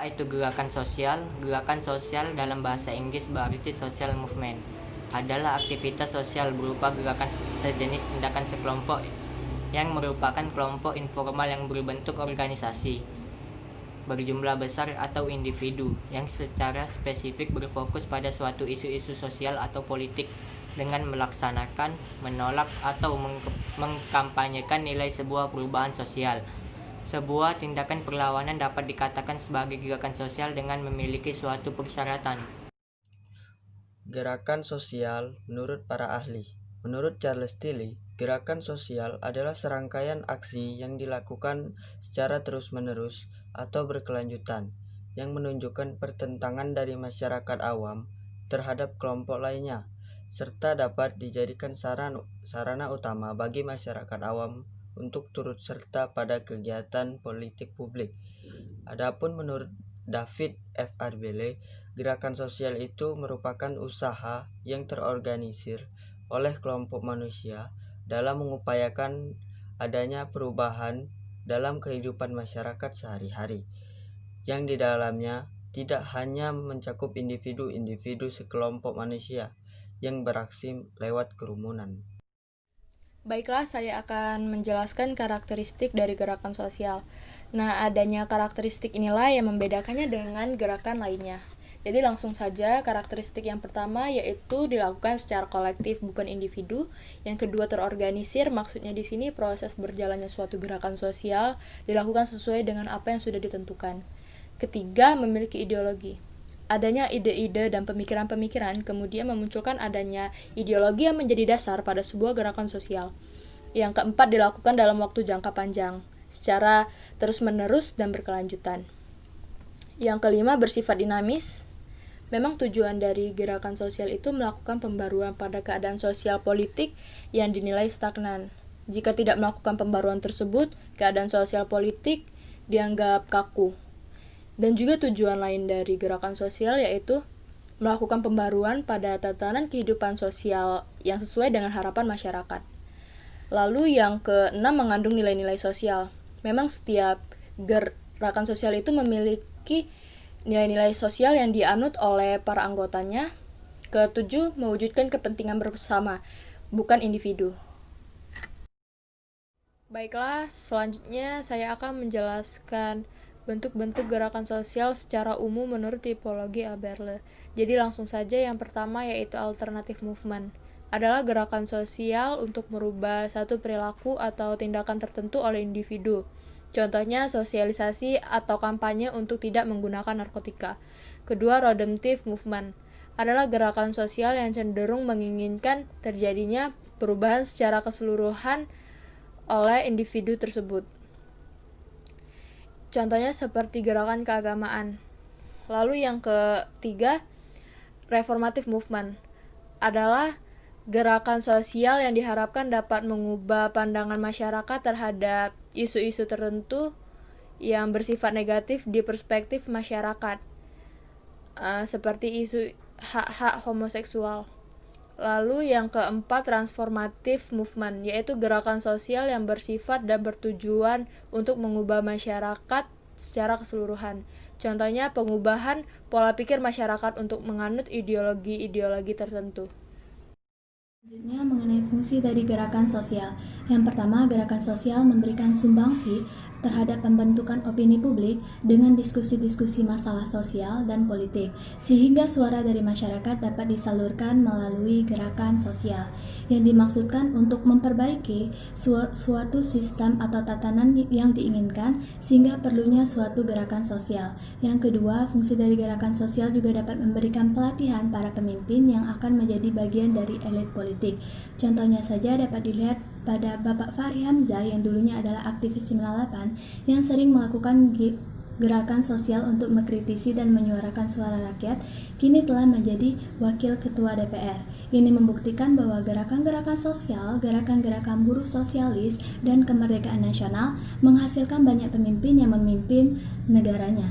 itu gerakan sosial? Gerakan sosial dalam bahasa Inggris berarti social movement. Adalah aktivitas sosial berupa gerakan sejenis tindakan sekelompok yang merupakan kelompok informal yang berbentuk organisasi berjumlah besar atau individu yang secara spesifik berfokus pada suatu isu-isu sosial atau politik dengan melaksanakan, menolak, atau mengkampanyekan nilai sebuah perubahan sosial. Sebuah tindakan perlawanan dapat dikatakan sebagai gerakan sosial dengan memiliki suatu persyaratan. Gerakan sosial menurut para ahli. Menurut Charles Tilly, gerakan sosial adalah serangkaian aksi yang dilakukan secara terus-menerus atau berkelanjutan yang menunjukkan pertentangan dari masyarakat awam terhadap kelompok lainnya, serta dapat dijadikan sarana utama bagi masyarakat awam untuk turut serta pada kegiatan politik publik. Adapun menurut David F. Arbeloa, gerakan sosial itu merupakan usaha yang terorganisir oleh kelompok manusia dalam mengupayakan adanya perubahan dalam kehidupan masyarakat sehari-hari, yang di dalamnya tidak hanya mencakup individu-individu sekelompok manusia yang beraksi lewat kerumunan. Baiklah, saya akan menjelaskan karakteristik dari gerakan sosial. Nah, adanya karakteristik inilah yang membedakannya dengan gerakan lainnya. Jadi langsung saja, karakteristik yang pertama yaitu dilakukan secara kolektif bukan individu. Yang kedua terorganisir, maksudnya di sini proses berjalannya suatu gerakan sosial dilakukan sesuai dengan apa yang sudah ditentukan. Ketiga, memiliki ideologi. Adanya ide-ide dan pemikiran-pemikiran kemudian memunculkan adanya ideologi yang menjadi dasar pada sebuah gerakan sosial. Yang keempat, dilakukan dalam waktu jangka panjang, secara terus-menerus dan berkelanjutan. Yang kelima, bersifat dinamis. Memang tujuan dari gerakan sosial itu melakukan pembaruan pada keadaan sosial politik yang dinilai stagnan. Jika tidak melakukan pembaruan tersebut, keadaan sosial politik dianggap kaku. Dan juga tujuan lain dari gerakan sosial yaitu melakukan pembaruan pada tatanan kehidupan sosial yang sesuai dengan harapan masyarakat. Lalu yang keenam, mengandung nilai-nilai sosial. Memang setiap gerakan sosial itu memiliki nilai-nilai sosial yang dianut oleh para anggotanya. Ketujuh, mewujudkan kepentingan bersama, bukan individu. Baiklah, selanjutnya saya akan menjelaskan bentuk-bentuk gerakan sosial secara umum menurut tipologi Arbeloa. Jadi langsung saja, yang pertama yaitu alternative movement. Adalah gerakan sosial untuk merubah satu perilaku atau tindakan tertentu oleh individu. Contohnya sosialisasi atau kampanye untuk tidak menggunakan narkotika. Kedua, redemptive movement adalah gerakan sosial yang cenderung menginginkan terjadinya perubahan secara keseluruhan oleh individu tersebut. Contohnya seperti gerakan keagamaan. Lalu yang ketiga, reformative movement adalah gerakan sosial yang diharapkan dapat mengubah pandangan masyarakat terhadap isu-isu tertentu yang bersifat negatif di perspektif masyarakat, seperti isu hak-hak homoseksual. Lalu yang keempat, transformative movement, yaitu gerakan sosial yang bersifat dan bertujuan untuk mengubah masyarakat secara keseluruhan. Contohnya pengubahan pola pikir masyarakat untuk menganut ideologi-ideologi tertentu. Selanjutnya mengenai fungsi dari gerakan sosial. Yang pertama, gerakan sosial memberikan sumbangsi terhadap pembentukan opini publik dengan diskusi-diskusi masalah sosial dan politik, sehingga suara dari masyarakat dapat disalurkan melalui gerakan sosial, yang dimaksudkan untuk memperbaiki suatu sistem atau tatanan yang diinginkan, sehingga perlunya suatu gerakan sosial. Yang kedua, fungsi dari gerakan sosial juga dapat memberikan pelatihan para pemimpin yang akan menjadi bagian dari elit politik. Contohnya saja dapat dilihat pada Bapak Fahri Hamzah yang dulunya adalah aktivis 98 yang sering melakukan gerakan sosial untuk mengkritisi dan menyuarakan suara rakyat, kini telah menjadi wakil ketua DPR. Ini membuktikan bahwa gerakan-gerakan sosial, gerakan-gerakan buruh sosialis, dan kemerdekaan nasional menghasilkan banyak pemimpin yang memimpin negaranya.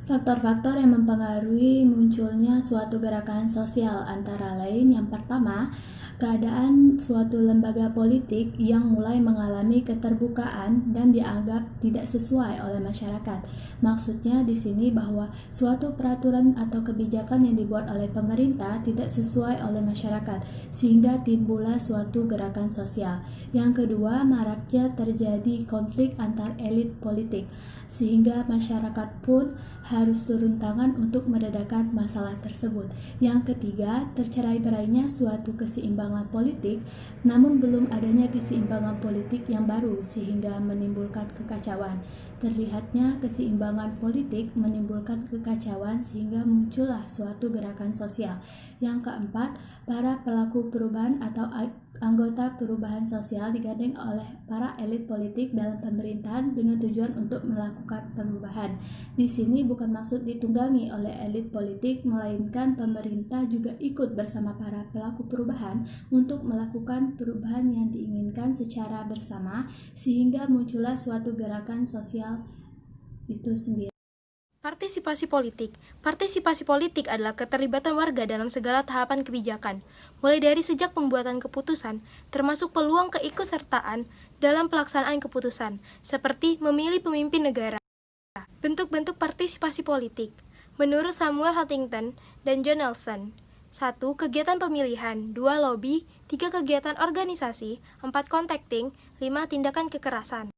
Faktor-faktor yang mempengaruhi munculnya suatu gerakan sosial antara lain, yang pertama, keadaan suatu lembaga politik yang mulai mengalami keterbukaan dan dianggap tidak sesuai oleh masyarakat. Maksudnya di sini bahwa suatu peraturan atau kebijakan yang dibuat oleh pemerintah tidak sesuai oleh masyarakat, sehingga timbullah suatu gerakan sosial. Yang kedua, maraknya terjadi konflik antar elit politik, sehingga masyarakat pun harus turun tangan untuk meredakan masalah tersebut. Yang ketiga, tercerai-berainya suatu keseimbangan politik, namun belum adanya keseimbangan politik yang baru sehingga menimbulkan kekacauan. Terlihatnya keseimbangan politik menimbulkan kekacauan sehingga muncullah suatu gerakan sosial. Yang keempat, para pelaku perubahan atau anggota perubahan sosial digandeng oleh para elit politik dalam pemerintahan dengan tujuan untuk melakukan perubahan. Di sini bukan maksud ditunggangi oleh elit politik, melainkan pemerintah juga ikut bersama para pelaku perubahan untuk melakukan perubahan yang diinginkan secara bersama, sehingga muncullah suatu gerakan sosial itu sendiri. Partisipasi politik. Partisipasi politik adalah keterlibatan warga dalam segala tahapan kebijakan, mulai dari sejak pembuatan keputusan, termasuk peluang keikutsertaan dalam pelaksanaan keputusan, seperti memilih pemimpin negara. Bentuk-bentuk partisipasi politik. Menurut Samuel Huntington dan John Nelson, 1. Kegiatan pemilihan, 2. Lobby, 3. Kegiatan organisasi, 4. Contacting, 5. Tindakan kekerasan.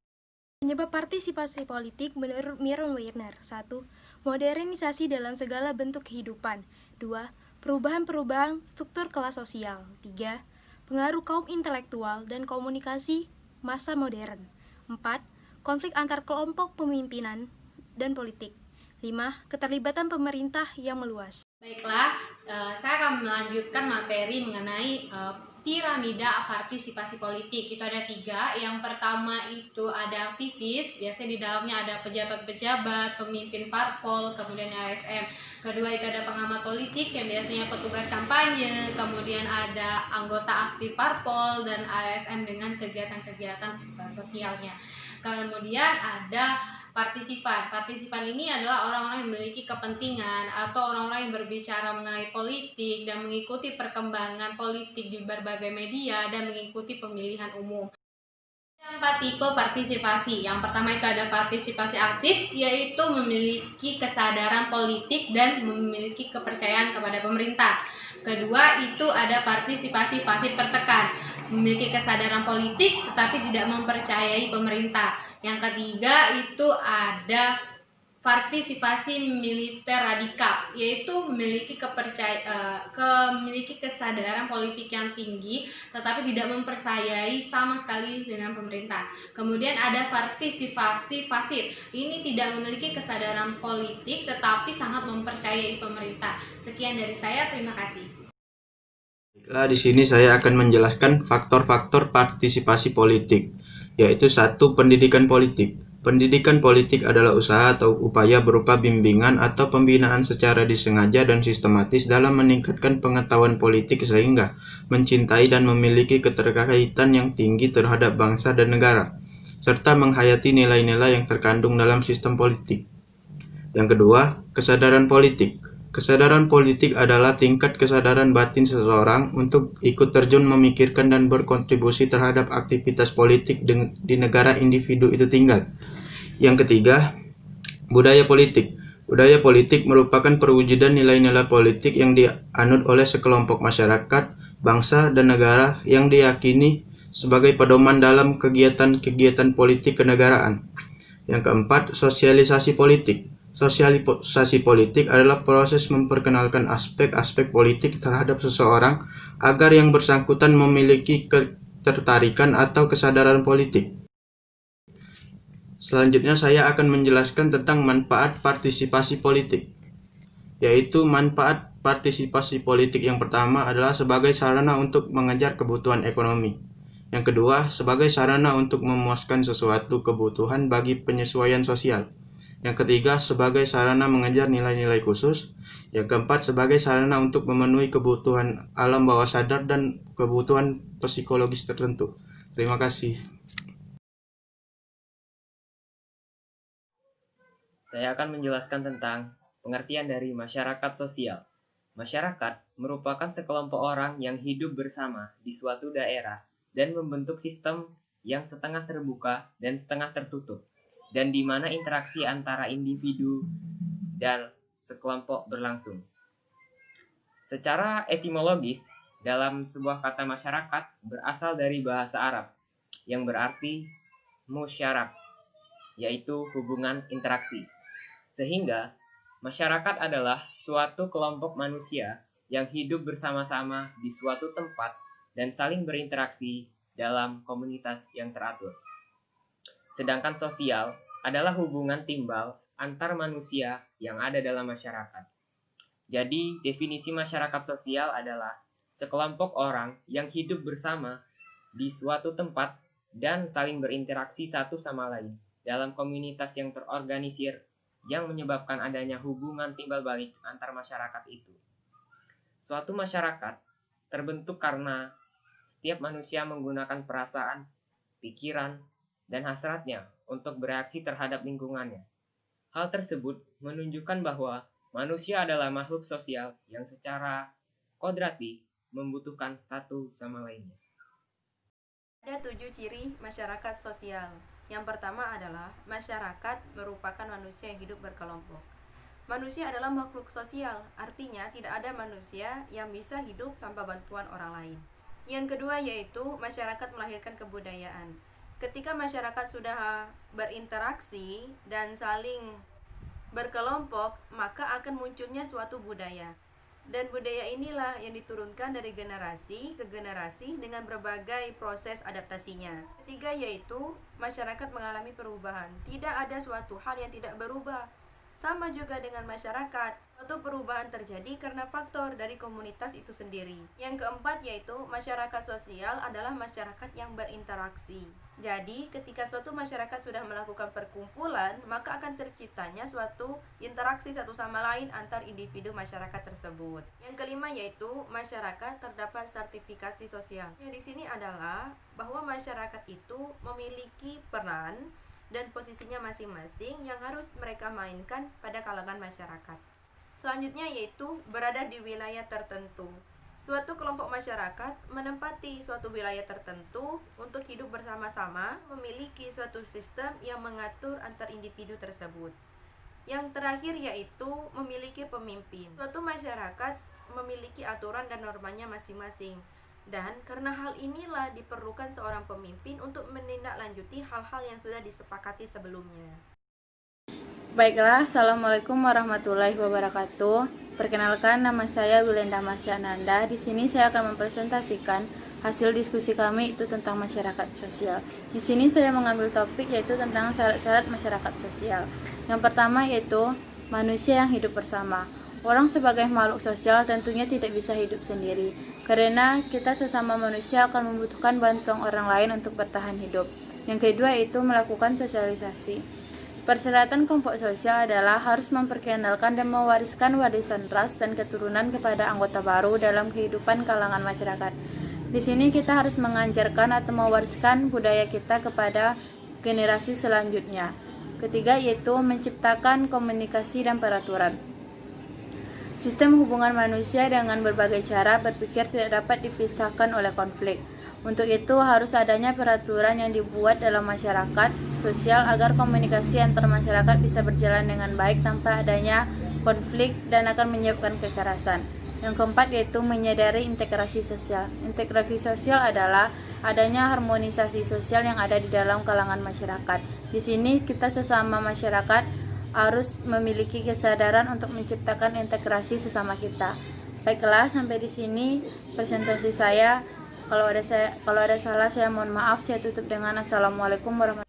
Penyebab partisipasi politik menurut Myron Werner. 1. Modernisasi dalam segala bentuk kehidupan. 2. Perubahan-perubahan struktur kelas sosial. 3. Pengaruh kaum intelektual dan komunikasi masa modern. 4. Konflik antar kelompok pemimpinan dan politik. 5. Keterlibatan pemerintah yang meluas. Baiklah, saya akan melanjutkan materi mengenai piramida partisipasi politik. Itu ada 3. Yang pertama itu ada aktivis, biasanya di dalamnya ada pejabat-pejabat, pemimpin parpol, kemudian ASN. Kedua itu ada pengamat politik yang biasanya petugas kampanye, kemudian ada anggota aktif parpol dan ASN dengan kegiatan-kegiatan sosialnya. Kemudian ada partisipan. Partisipan ini adalah orang-orang yang memiliki kepentingan atau orang-orang yang berbicara mengenai politik dan mengikuti perkembangan politik di berbagai media dan mengikuti pemilihan umum. Ada 4 tipe partisipasi. Yang pertama itu ada partisipasi aktif, yaitu memiliki kesadaran politik dan memiliki kepercayaan kepada pemerintah. Kedua itu ada partisipasi pasif tertekan, memiliki kesadaran politik tetapi tidak mempercayai pemerintah. Yang ketiga itu ada partisipasi militer radikal, yaitu memiliki kesadaran politik yang tinggi tetapi tidak mempercayai sama sekali dengan pemerintah. Kemudian ada partisipasi pasif. Ini tidak memiliki kesadaran politik tetapi sangat mempercayai pemerintah. Sekian dari saya, terima kasih. Baiklah, di sini saya akan menjelaskan faktor-faktor partisipasi politik, yaitu 1. Pendidikan politik. Pendidikan politik adalah usaha atau upaya berupa bimbingan atau pembinaan secara disengaja dan sistematis dalam meningkatkan pengetahuan politik sehingga mencintai dan memiliki keterkaitan yang tinggi terhadap bangsa dan negara, serta menghayati nilai-nilai yang terkandung dalam sistem politik. Yang kedua, kesadaran politik. Kesadaran politik adalah tingkat kesadaran batin seseorang untuk ikut terjun memikirkan dan berkontribusi terhadap aktivitas politik di negara individu itu tinggal. Yang ketiga, budaya politik. Budaya politik merupakan perwujudan nilai-nilai politik yang dianut oleh sekelompok masyarakat, bangsa, dan negara yang diyakini sebagai pedoman dalam kegiatan-kegiatan politik kenegaraan. Yang keempat, sosialisasi politik. Sosialisasi politik adalah proses memperkenalkan aspek-aspek politik terhadap seseorang agar yang bersangkutan memiliki ketertarikan atau kesadaran politik. Selanjutnya saya akan menjelaskan tentang manfaat partisipasi politik, yaitu manfaat partisipasi politik yang pertama adalah sebagai sarana untuk mengejar kebutuhan ekonomi. Yang kedua, sebagai sarana untuk memuaskan sesuatu kebutuhan bagi penyesuaian sosial. Yang ketiga, sebagai sarana mengejar nilai-nilai khusus. Yang keempat, sebagai sarana untuk memenuhi kebutuhan alam bawah sadar dan kebutuhan psikologis tertentu. Terima kasih. Saya akan menjelaskan tentang pengertian dari masyarakat sosial. Masyarakat merupakan sekelompok orang yang hidup bersama di suatu daerah dan membentuk sistem yang setengah terbuka dan setengah tertutup, dan di mana interaksi antara individu dan sekelompok berlangsung. Secara etimologis, dalam sebuah kata masyarakat berasal dari bahasa Arab yang berarti musyarak, yaitu hubungan interaksi. Sehingga masyarakat adalah suatu kelompok manusia yang hidup bersama-sama di suatu tempat dan saling berinteraksi dalam komunitas yang teratur. Sedangkan sosial adalah hubungan timbal antar manusia yang ada dalam masyarakat. Jadi, definisi masyarakat sosial adalah sekelompok orang yang hidup bersama di suatu tempat dan saling berinteraksi satu sama lain dalam komunitas yang terorganisir yang menyebabkan adanya hubungan timbal balik antar masyarakat itu. Suatu masyarakat terbentuk karena setiap manusia menggunakan perasaan, pikiran, dan hasratnya untuk bereaksi terhadap lingkungannya. Hal tersebut menunjukkan bahwa manusia adalah makhluk sosial yang secara kodrati membutuhkan satu sama lainnya. Ada 7 ciri masyarakat sosial. Yang pertama adalah masyarakat merupakan manusia yang hidup berkelompok. Manusia adalah makhluk sosial, artinya tidak ada manusia yang bisa hidup tanpa bantuan orang lain. Yang kedua yaitu masyarakat melahirkan kebudayaan. Ketika masyarakat sudah berinteraksi dan saling berkelompok, maka akan munculnya suatu budaya. Dan budaya inilah yang diturunkan dari generasi ke generasi dengan berbagai proses adaptasinya. Ketiga yaitu masyarakat mengalami perubahan. Tidak ada suatu hal yang tidak berubah. Sama juga dengan masyarakat, suatu perubahan terjadi karena faktor dari komunitas itu sendiri. Yang keempat yaitu masyarakat sosial adalah masyarakat yang berinteraksi. Jadi ketika suatu masyarakat sudah melakukan perkumpulan, maka akan terciptanya suatu interaksi satu sama lain antar individu masyarakat tersebut. Yang kelima yaitu masyarakat terdapat stratifikasi sosial. Yang di sini adalah bahwa masyarakat itu memiliki peran dan posisinya masing-masing yang harus mereka mainkan pada kalangan masyarakat. Selanjutnya yaitu berada di wilayah tertentu. Suatu kelompok masyarakat menempati suatu wilayah tertentu untuk hidup bersama-sama, memiliki suatu sistem yang mengatur antar individu tersebut. Yang terakhir yaitu memiliki pemimpin. Suatu masyarakat memiliki aturan dan normanya masing-masing. Dan karena hal inilah diperlukan seorang pemimpin untuk menindaklanjuti hal-hal yang sudah disepakati sebelumnya. Baiklah, Assalamualaikum warahmatullahi wabarakatuh. Perkenalkan, nama saya Wilenda Masyananda. Di sini saya akan mempresentasikan hasil diskusi kami itu tentang masyarakat sosial. Di sini saya mengambil topik yaitu tentang syarat-syarat masyarakat sosial. Yang pertama yaitu manusia yang hidup bersama. Orang sebagai makhluk sosial tentunya tidak bisa hidup sendiri, karena kita sesama manusia akan membutuhkan bantuan orang lain untuk bertahan hidup. Yang kedua itu melakukan sosialisasi. Persyaratan kelompok sosial adalah harus memperkenalkan dan mewariskan warisan ras dan keturunan kepada anggota baru dalam kehidupan kalangan masyarakat. Di sini kita harus mengajarkan atau mewariskan budaya kita kepada generasi selanjutnya. Ketiga yaitu menciptakan komunikasi dan peraturan. Sistem hubungan manusia dengan berbagai cara berpikir tidak dapat dipisahkan oleh konflik. Untuk itu harus adanya peraturan yang dibuat dalam masyarakat sosial agar komunikasi antar masyarakat bisa berjalan dengan baik tanpa adanya konflik dan akan menyebabkan kekerasan. Yang keempat yaitu menyadari integrasi sosial. Integrasi sosial adalah adanya harmonisasi sosial yang ada di dalam kalangan masyarakat. Di sini kita sesama masyarakat harus memiliki kesadaran untuk menciptakan integrasi sesama kita. Baiklah, sampai di sini presentasi saya. Kalau ada salah saya mohon maaf. Saya tutup dengan Assalamualaikum warahmatullahi wabarakatuh.